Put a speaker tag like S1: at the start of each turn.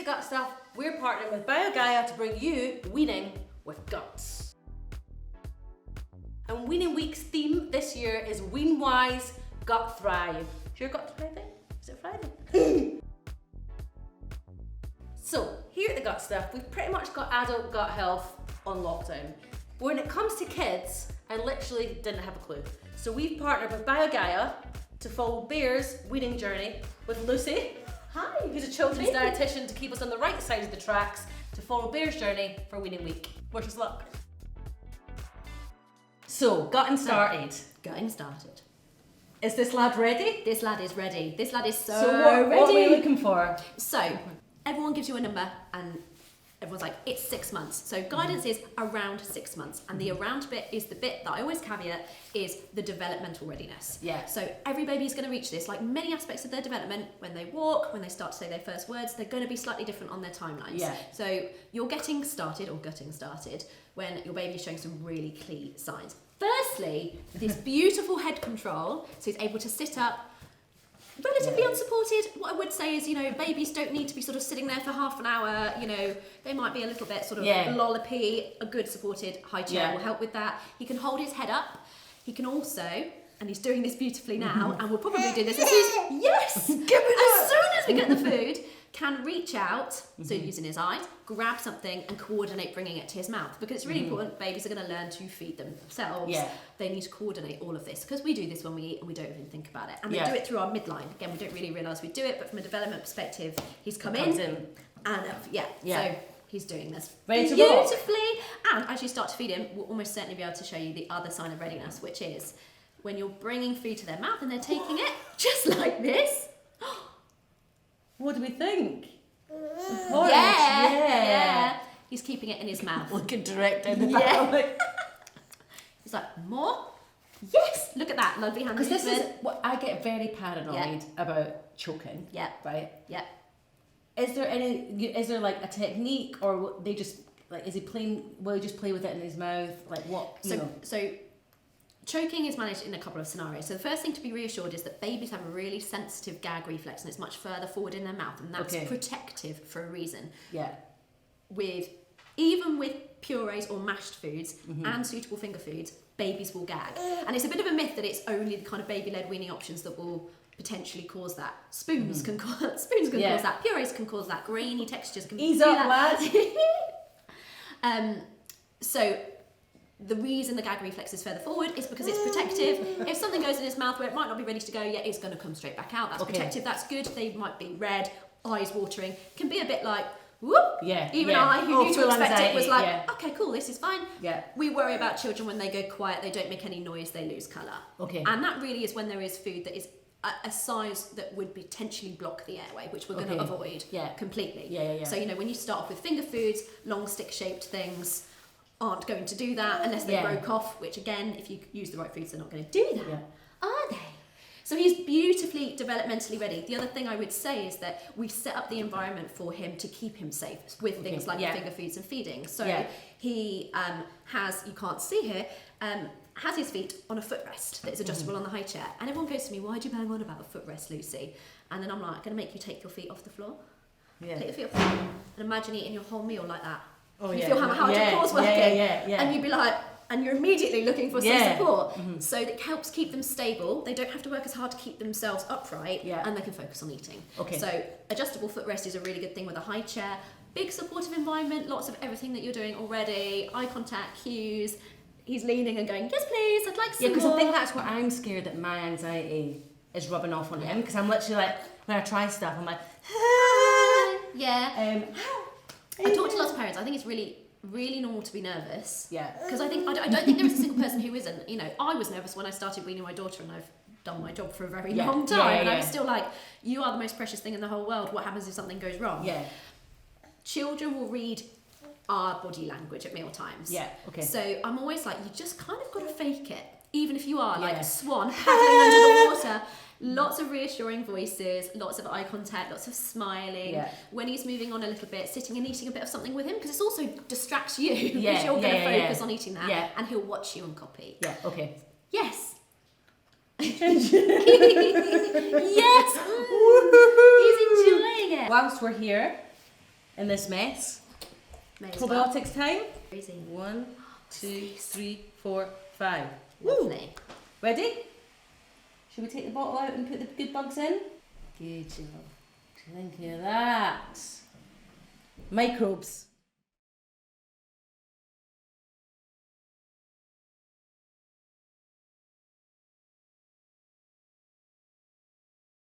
S1: Gut Stuff, we're partnering with BioGaia to bring you Weaning with Guts. And Weaning Week's theme this year is Wean Wise, Gut Thrive. Is your gut thriving? Is it thriving? So, here at the Gut Stuff, we've pretty much got adult gut health on lockdown. But when it comes to kids, I literally didn't have a clue. So we've partnered with BioGaia to follow Bear's weaning journey with Lucy. Hi, who's a children's dietitian, to keep us on the right side of the tracks to follow Bear's journey for Weaning Week. Wish us luck. So, Guttin started.
S2: Guttin started.
S1: Is this lad ready?
S2: This lad is ready. This lad is so
S1: what,
S2: ready.
S1: What are we looking for?
S2: So, everyone gives you a number and everyone's like, it's 6 months. So guidance is around 6 months. And the around bit is the bit that I always caveat is the developmental readiness.
S1: Yeah.
S2: So every baby is going to reach this, like many aspects of their development, when they walk, when they start to say their first words, they're going to be slightly different on their timelines.
S1: Yeah.
S2: So you're getting started or gutting started when your baby is showing some really key signs. Firstly, this beautiful head control. So he's able to sit up, relatively unsupported. What I would say is, babies don't need to be sort of sitting there for half an hour. They might be a little bit sort of lollopy. A good supported high chair will help with that. He can hold his head up. He can also, and he's doing this beautifully now, and we'll probably do this as soon as we get the food, can reach out, so using his eyes, grab something and coordinate bringing it to his mouth, because it's really important. Babies are going to learn to feed themselves. They need to coordinate all of this, because we do this when we eat and we don't even think about it, and they do it through our midline. Again, we don't really realise we do it, but from a development perspective, he's come in and so he's doing this beautifully. And as you start to feed him, we'll almost certainly be able to show you the other sign of readiness, which is when you're bringing food to their mouth and they're taking it just like this.
S1: What do we think?
S2: Yeah. He's keeping it in his mouth.
S1: Looking direct in the back.
S2: He's like, more? Yes. Look at that lovely hand
S1: Because this is
S2: movement.
S1: what I get very paranoid about choking.
S2: Yeah.
S1: Right.
S2: Yeah.
S1: Is there like a technique, or will they just like? Is he playing? Will he just play with it in his mouth? Like what?
S2: So choking is managed in a couple of scenarios. So the first thing to be reassured is that babies have a really sensitive gag reflex, and it's much further forward in their mouth, and that's protective for a reason.
S1: Yeah.
S2: Even with purees or mashed foods and suitable finger foods, babies will gag. And it's a bit of a myth that it's only the kind of baby-led weaning options that will potentially cause that. Spoons can cause that. Purees can cause that. Grainy textures can
S1: Ease
S2: do
S1: up,
S2: that.
S1: lad.
S2: So the reason the gag reflex is further forward is because it's protective. If something goes in his mouth where it might not be ready to go yet, it's going to come straight back out. That's protective. That's good. They might be red, eyes watering. Can be a bit like, whoop.
S1: Yeah.
S2: Even I, who knew to expect
S1: anxiety,
S2: it, was like, okay, cool, this is fine.
S1: Yeah.
S2: We worry about children when they go quiet, they don't make any noise, they lose colour.
S1: Okay.
S2: And that really is when there is food that is a size that would potentially block the airway, which we're going to avoid completely.
S1: Yeah.
S2: So, when you start off with finger foods, long stick-shaped things aren't going to do that unless they broke off, which again, if you use the right foods, they're not going to do that, are they? So he's beautifully developmentally ready. The other thing I would say is that we set up the environment for him to keep him safe with things like finger foods and feeding. So he has, you can't see here, has his feet on a footrest that is adjustable on the high chair. And everyone goes to me, why do you bang on about a footrest, Lucy? And then I'm like, I'm going to make you take your feet off the floor. Take your feet off the floor and imagine eating your whole meal like that. You feel how your core's working. And you'd be like, and you're immediately looking for some support. So it helps keep them stable. They don't have to work as hard to keep themselves upright, and they can focus on eating. So adjustable footrest is a really good thing with a high chair. Big supportive environment, lots of everything that you're doing already, eye contact, cues. He's leaning and going, yes please, I'd like some more.
S1: Yeah, because I think that's where I'm scared that my anxiety is rubbing off on him, because I'm literally like, when I try stuff, I'm like,
S2: I talk to lots of parents. I think it's really, really normal to be nervous.
S1: Yeah.
S2: Because I don't think there is a single person who isn't. I was nervous when I started weaning my daughter, and I've done my job for a very long time. And I was still like, you are the most precious thing in the whole world. What happens if something goes wrong?
S1: Yeah.
S2: Children will read our body language at meal times.
S1: Yeah. Okay.
S2: So I'm always like, you just kind of got to fake it. Even if you are like a swan paddling under the water. Lots of reassuring voices, lots of eye contact, lots of smiling. Yeah. When he's moving on a little bit, sitting and eating a bit of something with him, because it also distracts you, because you're going to focus on eating that, and he'll watch you and copy.
S1: Yeah, okay.
S2: Yes. Yes. He's enjoying it.
S1: Whilst we're here, in this mess.
S2: May as well.
S1: Probiotics time.
S2: Easy.
S1: 1, 2, 3, 4, 5.
S2: Lovely.
S1: Ready? Should we take the bottle out and put the good bugs in? Good job. What do you think of that? Microbes.